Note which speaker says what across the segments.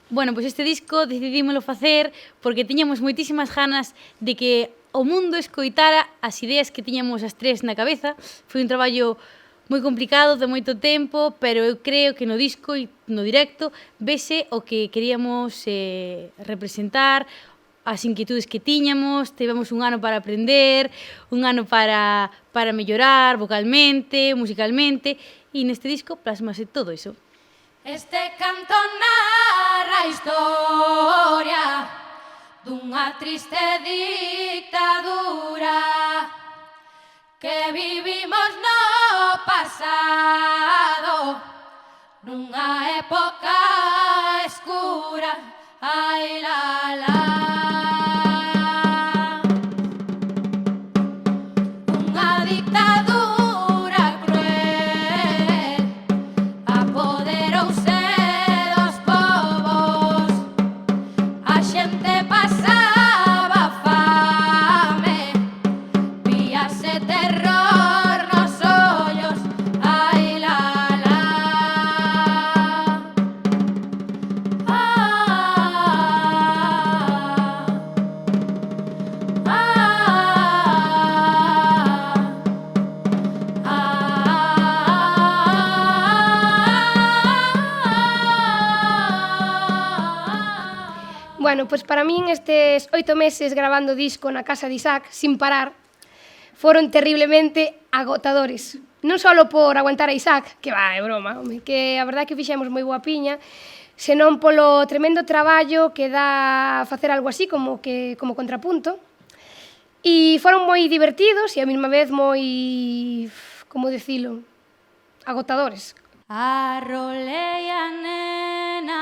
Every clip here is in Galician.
Speaker 1: Bueno, pois este disco decidímolo facer porque tiñamos moitísimas ganas de que o mundo escoitara as ideas que tiñamos as tres na cabeza. Foi un traballo moi complicado, de moito tempo, pero eu creo que no disco e no directo vese o que queríamos representar, as inquietudes que tiñamos. Tivemos un ano para aprender, un ano para mellorar vocalmente, musicalmente, e neste disco plasmase todo iso.
Speaker 2: Este canto narra a historia dunha triste dictadura que vivimos no pasado, nunha época escura. Ai, la, la. Unha dictadura cruel apoderouse dos povos, a xente pasaba fame, víase terror nos ollos. Ai, la, la.
Speaker 3: Bueno, pois para min estes 8 meses grabando disco na casa de Isaac, sin parar, foron terriblemente agotadores. Non só por aguantar a Isaac, que va, é broma, home, que a verdade é que fixemos moi boa piña, senón polo tremendo traballo que dá facer algo así como contrapunto. E foron moi divertidos e a mesma vez moi, como dicilo, agotadores.
Speaker 2: Arrolei a nena,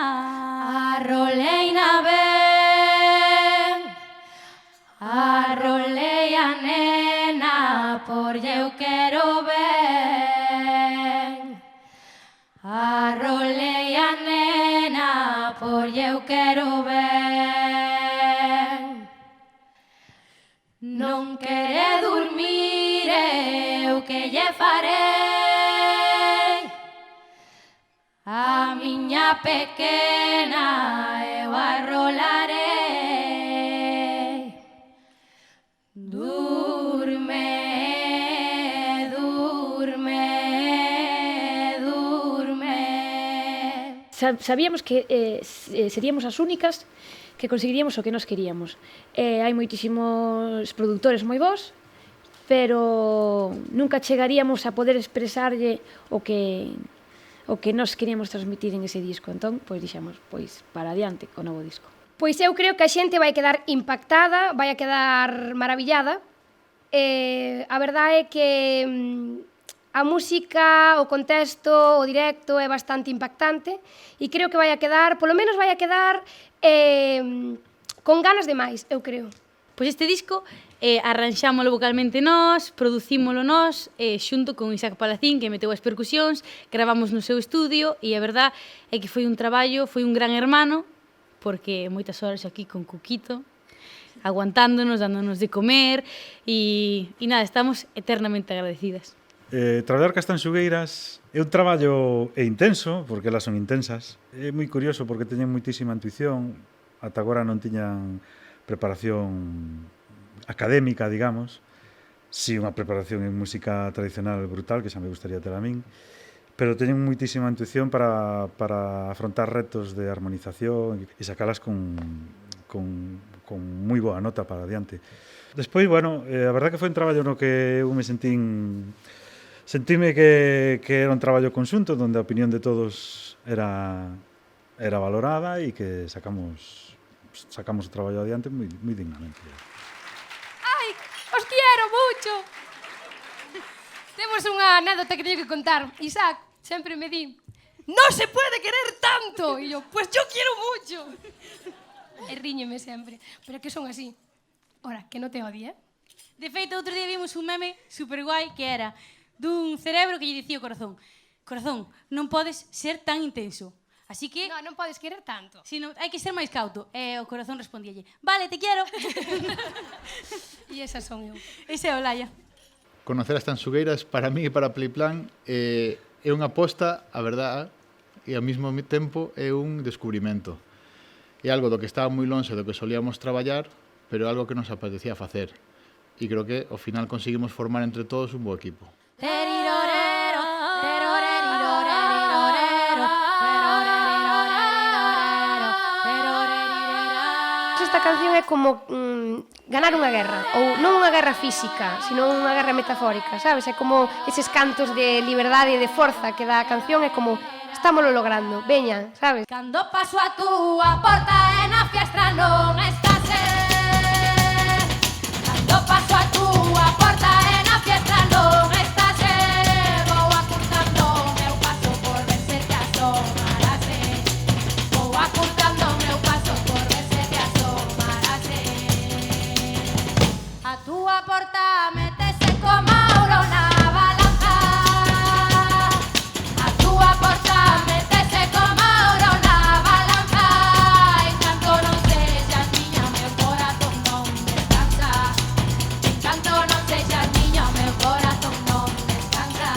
Speaker 2: arroleina ben, arrolei a nena, por eu quero ben. Arrolei a nena, por eu quero ben. Non quere dormir, eu que lle farei. A miña pequena eu arrolarei. Durme, durme, durme.
Speaker 4: Sabíamos que seríamos as únicas que conseguiríamos o que nos queríamos. Hai moitísimos produtores moi bons, pero nunca chegaríamos a poder expresarlle o que nós queríamos transmitir en ese disco. Entón, pois dixemos, pois para adiante co novo disco.
Speaker 3: Pois eu creo que a xente vai quedar impactada, vai a quedar maravillada. A verdade é que a música, o contexto, o directo é bastante impactante e creo que vai a quedar, polo menos vai a quedar con ganas de máis, eu creo.
Speaker 1: Pois este disco arranxámolo vocalmente nós, producímolo nós, xunto con Isaac Palacín, que meteu as percusións, gravamos no seu estudio, e a verdad é que foi un traballo, foi un gran hermano, porque moitas horas aquí con Cuquito, aguantándonos, dándonos de comer, e nada, estamos eternamente agradecidas.
Speaker 5: Traballar cas tanxugueiras é un traballo intenso, porque elas son intensas. É moi curioso porque teñen moitísima intuición, ata agora non tiñan preparación académica, digamos, si unha preparación en música tradicional brutal, que xa me gustaría ter a min, pero teñen moitísima intuición para afrontar retos de armonización e sacalas con moi boa nota para adiante. Despois, bueno, a verdade que foi un traballo no que eu me sentime que era un traballo conxunto, onde a opinión de todos era valorada e que sacamos o traballo adiante moi dignamente.
Speaker 3: Ai, os quiero mucho! Temos unha anécdota que teño que contar. Isaac sempre me di, no se puede querer tanto! E yo, pues yo quiero mucho! E ríñeme sempre, pero que son así. Ora, que non te odie,
Speaker 1: De feito, outro día vimos un meme super guai que era dun cerebro que lle dicía o corazón: corazón, non podes ser tan intenso. Así que...
Speaker 3: non podes querer tanto.
Speaker 1: Si non, hai que ser máis cauto. E o corazón respondíalle: vale, te quiero.
Speaker 3: E esas son eu.
Speaker 1: Ese é o Laia.
Speaker 6: Conocer as tanxugueiras para mí e para Playplan é unha aposta, a verdade, e ao mesmo tempo é un descubrimento. é algo do que estaba moi lonxe do que solíamos traballar, pero é algo que nos apetecía facer. E creo que ao final conseguimos formar entre todos un bo equipo.
Speaker 3: Esta canción é como ganar unha guerra, ou non unha guerra física, sino unha guerra metafórica, sabes? É como eses cantos de liberdade e de forza que dá a canción, é como estámoslo logrando, veña, sabes?
Speaker 2: Cando paso a túa porta e na fiestra non estás Cando paso a túa porta e na fiestra non estás Vou acurtando o meu paso por ver se te asomarás Vou acurtando o meu paso por ver se te asomarás A túa porta metese como ouro na balanza A túa porta metese como ouro na balanza En canto non sexas miña o meu corazón non descansa En canto non sexas miña o meu corazón non descansa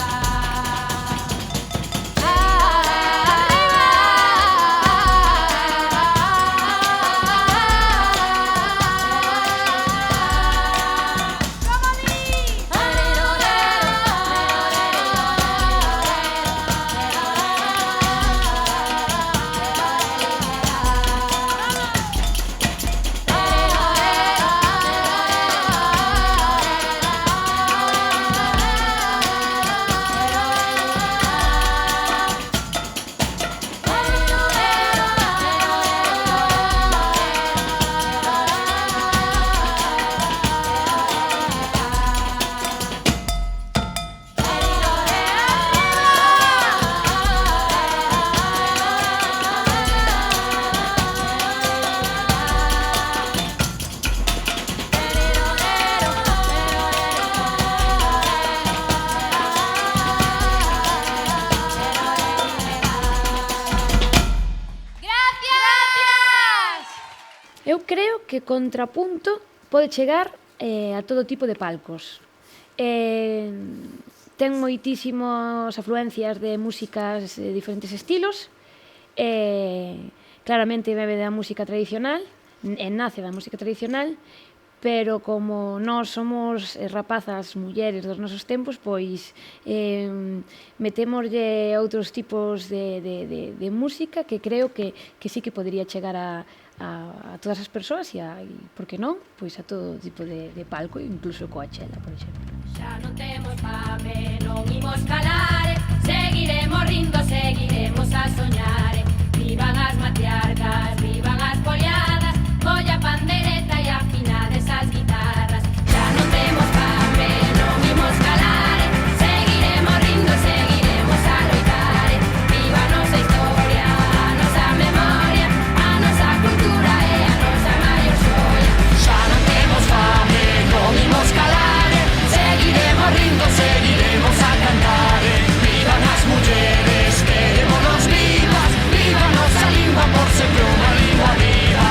Speaker 4: Eu creo que Contrapunto pode chegar a todo tipo de palcos. Ten moitísimas afluencias de músicas de diferentes estilos. Claramente bebe da música tradicional, nace da música tradicional, pero como nós somos rapazas, mulleres dos nosos tempos, pois metémoslle outros tipos de música que creo que sí que podría chegar a todas as persoas e, por que non, pois a todo tipo de palco, incluso Coachella, por exemplo.
Speaker 2: Xa non temos fame, non imos calar Seguiremos rindo, seguiremos a soñar Vivan as matriarcas, vivan as poliadas Colla a pandereta e afinades as guitarras Xa non temos fame, non imos calar Seguiremos rindo, seguiremos a loitar Viva a nosa historia, a nosa memoria A nosa cultura e a nosa maior xoia Xa non temos fame, non imos calar Seguiremos rindo, seguiremos a cantar Vivan as mulleres, querémonos vivas Viva a nosa lingua, por sempre unha lingua viva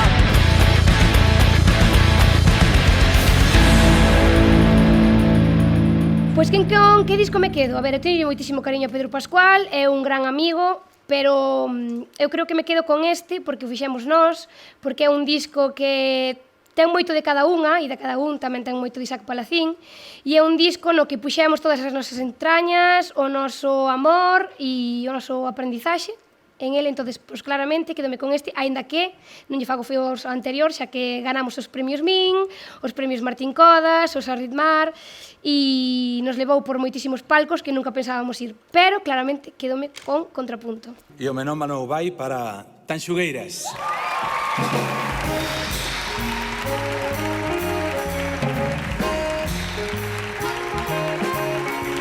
Speaker 3: Pois con que disco me quedo? A ver, eu teño moitísimo cariño a Pedro Pascual, é un gran amigo, pero eu creo que me quedo con este porque o fixemos nós, porque é un disco que ten moito de cada unha, e de cada un tamén ten moito de Isaac Palacín, e é un disco no que puxemos todas as nosas entrañas, o noso amor e o noso aprendizaxe en ele, entonces, pois claramente, quedome con este, aínda que non lle fago feo ao anterior, xa que ganamos os premios Min, os premios Martín Codas, os Arritmar, e nos levou por moitísimos palcos que nunca pensábamos ir, pero claramente quedome con Contrapunto.
Speaker 7: E o menómano vai para Tanxugueiras.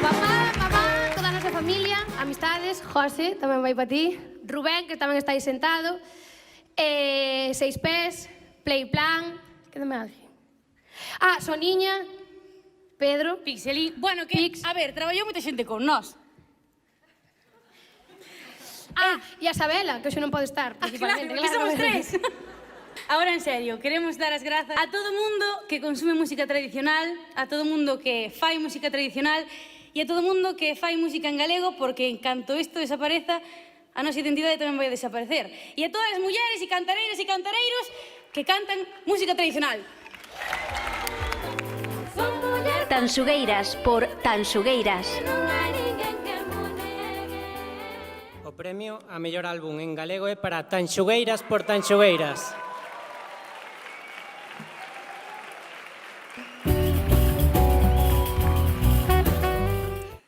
Speaker 3: Papá, mamá, toda a nosa familia, amistades, José, tamén vai para ti, Rubén, que tamén está aí sentado, Seis Pés, Playplan, que non me hace? Soniña, Pedro,
Speaker 1: Pixelín, bueno, que,
Speaker 3: Pix.
Speaker 1: a ver, traballou moita xente con nós.
Speaker 3: e a Sabela, que hoxe non pode estar, principalmente.
Speaker 1: Claro, que somos tres. Ahora, en serio, queremos dar as grazas a todo mundo que consume música tradicional, a todo mundo que fai música tradicional e a todo mundo que fai música en galego, porque en canto isto desapareza, a nosa identidade tamén vai desaparecer. E a todas as mulleres e cantareiras e cantareiros que cantan música tradicional.
Speaker 8: Tanxugueiras por Tanxugueiras.
Speaker 9: O premio a mellor álbum en galego é para Tanxugueiras por Tanxugueiras.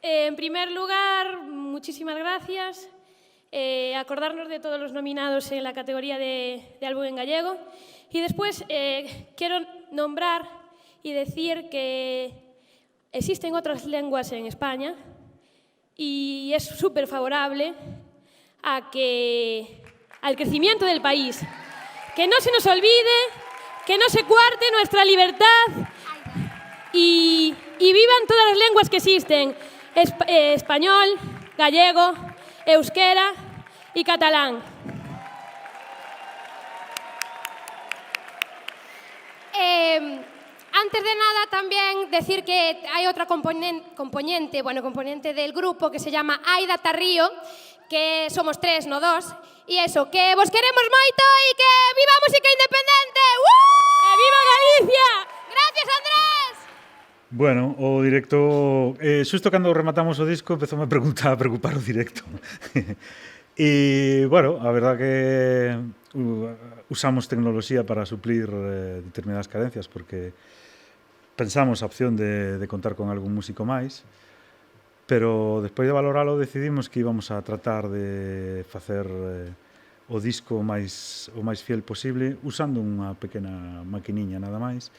Speaker 10: En primer lugar, muchísimas gracias. Acordarnos de todos los nominados en la categoría de álbum en gallego. Y después quiero nombrar y decir que existen otras lenguas en España y es súper favorable al crecimiento del país. Que no se nos olvide, que no se cuarte nuestra libertad y vivan todas las lenguas que existen. Español, gallego, euskera y catalán.
Speaker 3: Antes de nada, también decir que hay otra componente del grupo que se llama Aida Tarrío, que somos 3, no 2, y eso, que vos queremos moito y que viva a música independente. ¡Que
Speaker 10: viva Galicia!
Speaker 3: Gracias, Andrés!
Speaker 5: Bueno, o directo... xusto cando rematamos o disco empezoume a preocupar o directo. E, bueno, a verdad que usamos tecnoloxía para suplir determinadas carencias, porque pensamos a opción de contar con algún músico máis, pero despois de valoralo decidimos que íbamos a tratar de facer o disco o máis fiel posible usando unha pequena maquiniña nada máis.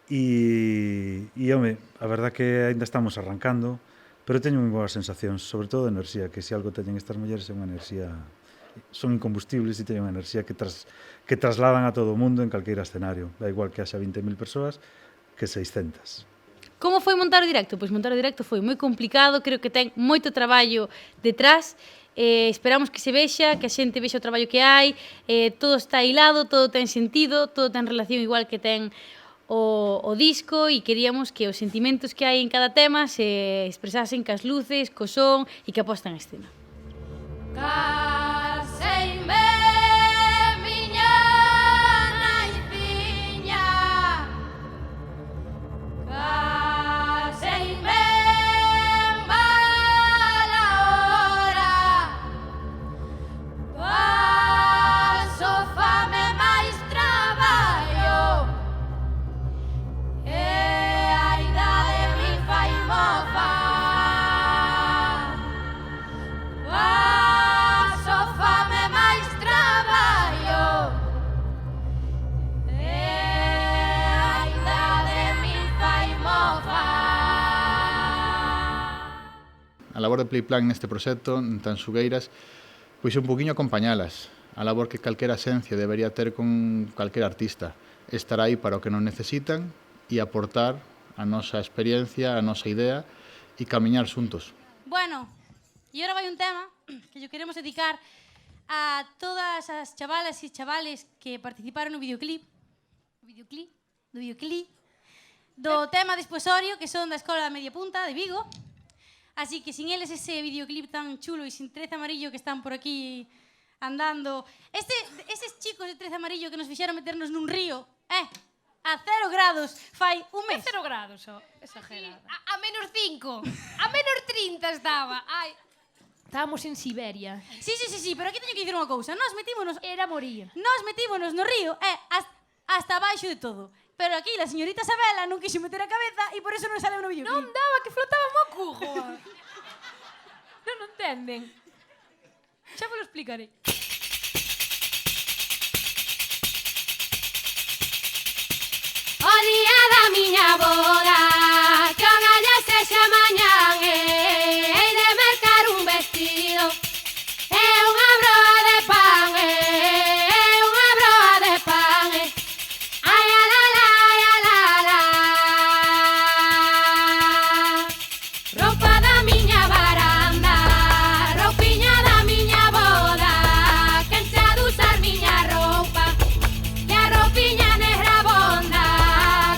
Speaker 5: E home, a verdad que aínda estamos arrancando, pero teño moi boas sensacións, sobre todo de enerxía, que se algo teñen estas mulleres é unha enerxía, son incombustibles e teñen unha enerxía que trasladan a todo o mundo en calqueira escenario, da igual que haxa 20.000 persoas que 600.
Speaker 1: Como foi montar o directo? Pois montar o directo foi moi complicado, creo que ten moito traballo detrás, esperamos que se vexa, que a xente vexa o traballo que hai, todo está hilado, todo ten sentido, todo ten relación igual que ten o disco, e queríamos que os sentimentos que hai en cada tema se expresasen cas luces, co son e que a posta en escena.
Speaker 2: Caseime miña naiciña, caseime en mala hora, paso fame máis traballo, e a idade me fai mofa. Paso fame máis traballo, e a idade me fai mofa.
Speaker 6: A labor de Playplan neste proxecto, en Tanxugueiras, pois un poquinho acompañalas. A labor que calquera esencia debería ter con calquer artista. Estar aí para o que non necesitan e aportar a nosa experiencia, a nosa idea e camiñar xuntos.
Speaker 1: Bueno, e agora vai un tema que yo queremos dedicar a todas as chavalas e chavales que participaron no videoclip do tema desposorio, que son da Escola da Media Punta de Vigo. Así que sin eles ese videoclip tan chulo e sin 13 amarillo que están por aquí andando, eses chicos de 13 amarillo que nos fixeron meternos nun río, a 0 grados, fai un mes.
Speaker 10: 0 grados, exagerada.
Speaker 3: A menos 5, a menos 30 estaba. Ai.
Speaker 10: Estábamos en Siberia.
Speaker 1: Sí, pero aquí teño que dicir unha cousa. Nos metímonos no río, hasta abaixo de todo. Pero aquí la señorita Sabela non quixo meter a cabeza e por eso non sale no videoclip.
Speaker 10: Non daba, que flotaba mo cujo. Non entenden. Xa vos lo explicaré.
Speaker 2: O día da miña boda, que o galla sexa mañán, hei de mercar un vestido e unha broa de pan, unha broa de pan, ai a la la, ai a la la. Roupa da miña baranda, roupiña da miña boda, quen se ha de usar miña roupa, que a roupiña negra bonda,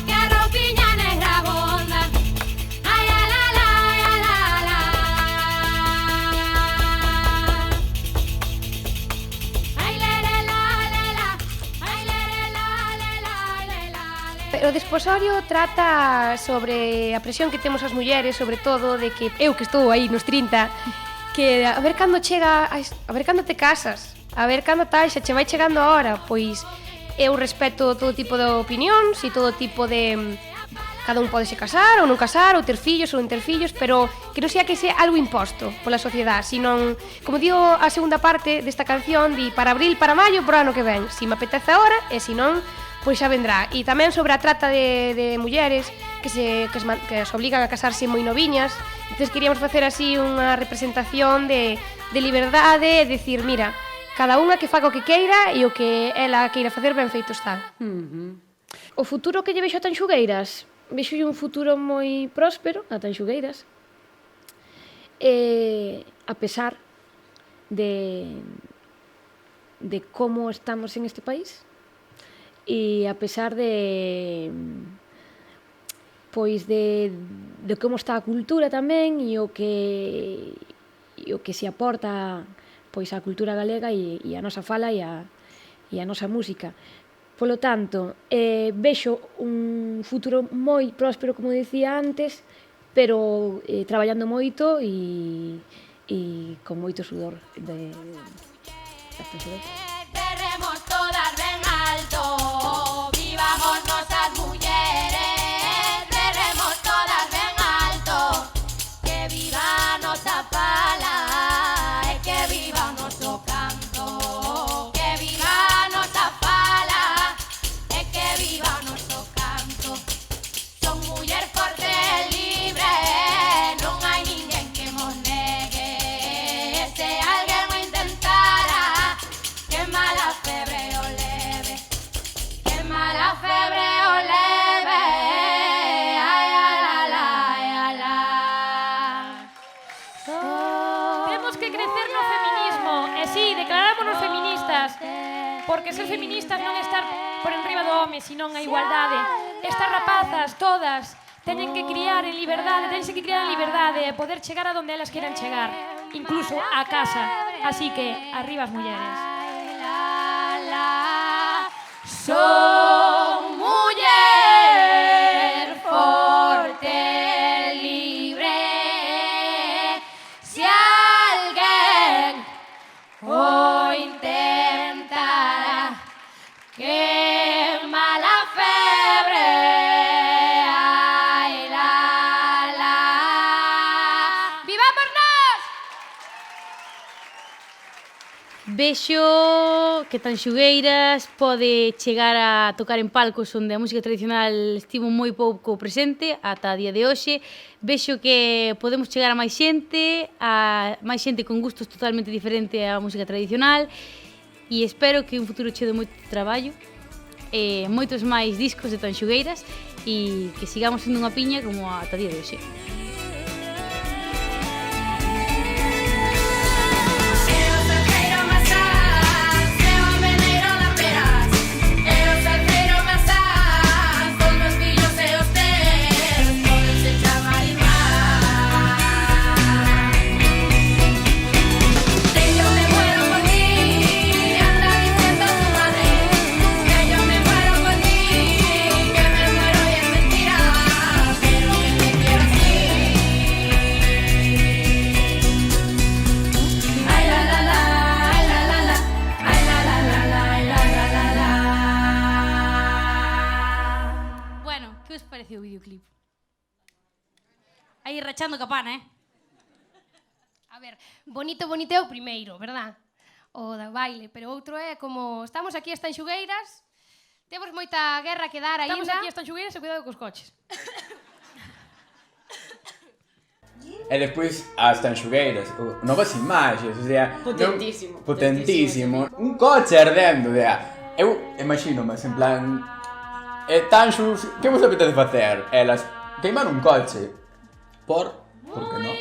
Speaker 2: que a roupiña negra
Speaker 3: desposorio trata sobre a presión que temos as mulleres, sobre todo de que eu que estou aí nos 30, que a ver cando chega, a ver cando te casas, a ver cando tal, xa che vai chegando a hora, pois eu respeto todo tipo de opinións e todo tipo de... Cada un pode se casar ou non casar, ou ter fillos ou non ter fillos, pero que non sea que sea algo imposto pola sociedade, senón, como digo a segunda parte desta canción, di para abril, para maio, por ano que ven, si me apetece ahora, e se non, pois xa vendrá. E tamén sobre a trata de mulleres que se obligan a casarse moi noviñas. Entón queríamos facer así unha representación de liberdade e decir, mira, cada unha que faga o que queira e o que ela queira facer ben feito está.
Speaker 4: O futuro que lle vexo a Tanxugueiras, vexo un futuro moi próspero a Tanxugueiras, a pesar de como estamos en este país e a pesar de como está a cultura tamén e o que se aporta pois a cultura galega e a nosa fala e a nosa música. Polo tanto, vexo un futuro moi próspero, como dicía antes, pero traballando moito e con moito sudor das persoas.
Speaker 2: Berremos todas ben alto, vivamos nosas mulleres, berremos todas ben alto, que viva nosa pala e que viva noso canto, que viva nosa pala e que viva noso canto. Son muller forte e libre, non hai ninguén que mos negue, se alguén o intentara, que mala febre o leve, que mala febre o leve, ay, ala, ay, ala.
Speaker 10: Temos que crecer no feminismo, e sí, declarámonos feministas, porque ser feministas non é estar por enriba do home, senón a igualdade. Estas rapazas, todas, teñen que criar en liberdade, teñense que criar en liberdade e poder chegar a donde elas queran chegar, incluso a casa. Así que, arriba as mulleres.
Speaker 2: Son muller forte, libre, si alguén o intentara, que mala febre, ay, la. ¡Vivámonos!
Speaker 1: Vexo que Tanxugueiras pode chegar a tocar en palcos onde a música tradicional estivo moi pouco presente ata a día de hoxe. Vexo que podemos chegar a máis xente con gustos totalmente diferentes á música tradicional, e espero que un futuro cheo de moito traballo, moitos máis discos de Tanxugueiras, e que sigamos sendo unha piña como ata a día de hoxe. O videoclip. Aí rachando capana,
Speaker 3: A ver, bonito é o primeiro, verdad? O da baile, pero outro é como estamos aquí as Tanxugueiras, temos moita guerra que dar aínda.
Speaker 10: Estamos aquí as Tanxugueiras e cuidado cos coches.
Speaker 11: E despois as Tanxugueiras, novas imaxes, o sea, potentísimo. Un coche ardendo, o sea, eu imagino, mas en plan Tanxus, que vos apetece facer? Elas queimar un coche. Por que non?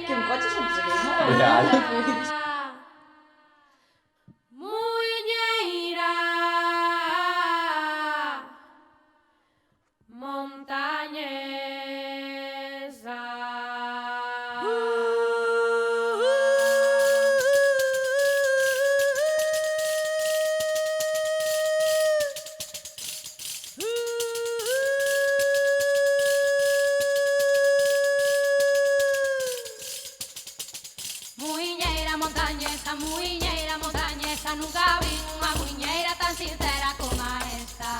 Speaker 12: Que un coche sempre se queima.
Speaker 11: Real.
Speaker 2: Muñeira, montañesa. montañesa, muiñeira, montañesa, nunca vi unha muiñeira tan sincera como esta.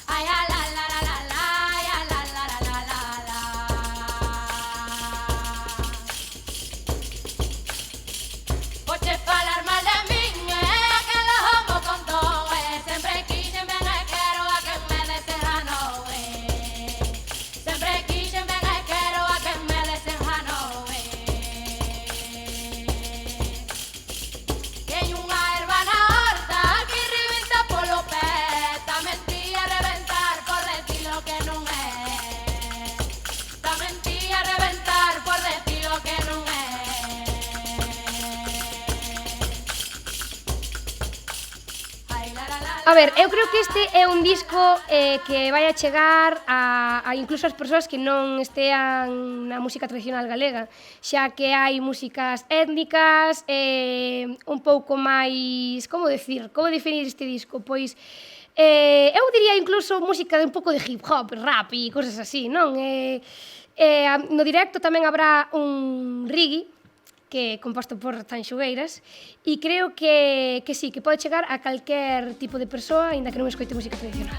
Speaker 2: Ai, la la la la la, ai, la la la la la la. Poche falar mal de min, que lo homo con todo, sempre quixen ben e quero a que me desejano, sempre quixen ben e quero a que me desejano. Teño unha erva na horta que rebenta polo pé, tamén ti a reventar por decir lo que non é, tamén ti a reventar por decir lo que non é.
Speaker 3: A ver, eu creo que este é un disco que vai a chegar a incluso as persoas que non estean na música tradicional galega, xa que hai músicas étnicas, un pouco máis, como definir este disco? Pois, eu diría incluso música de un pouco de hip hop, rap e cosas así, non? No directo tamén habrá un reggae, que é composto por Tanxugueiras, e creo que sí, que pode chegar a calquer tipo de persoa, aínda que non escoite música tradicional.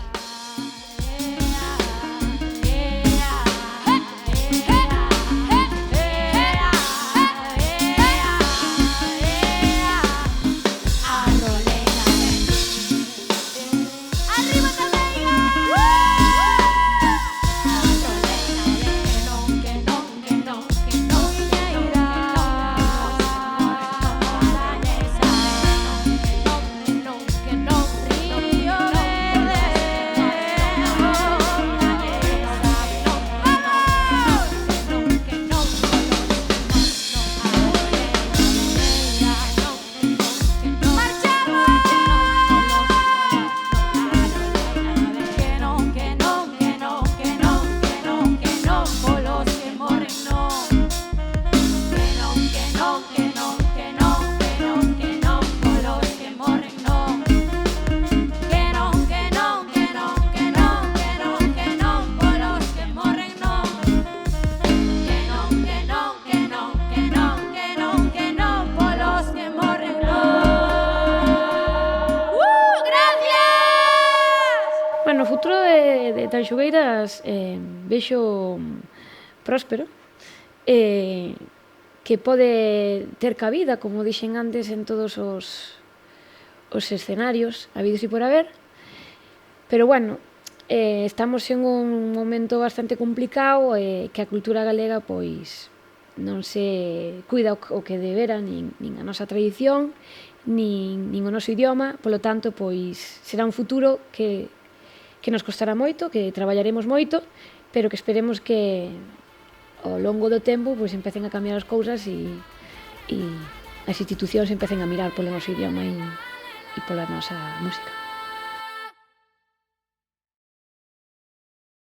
Speaker 3: Bueno, o futuro de Tanxugueiras vexo próspero, que pode ter cabida, como dixen antes, en todos os escenarios habidos e por haber, pero bueno, estamos en un momento bastante complicado, que a cultura galega pois non se cuida o que debera, nin a nosa tradición, nin o noso idioma, polo tanto, pois será un futuro que nos costará moito, que traballaremos moito, pero que esperemos que ao longo do tempo pois empecen a cambiar as cousas e as institucións empecen a mirar polo noso idioma e pola nosa música.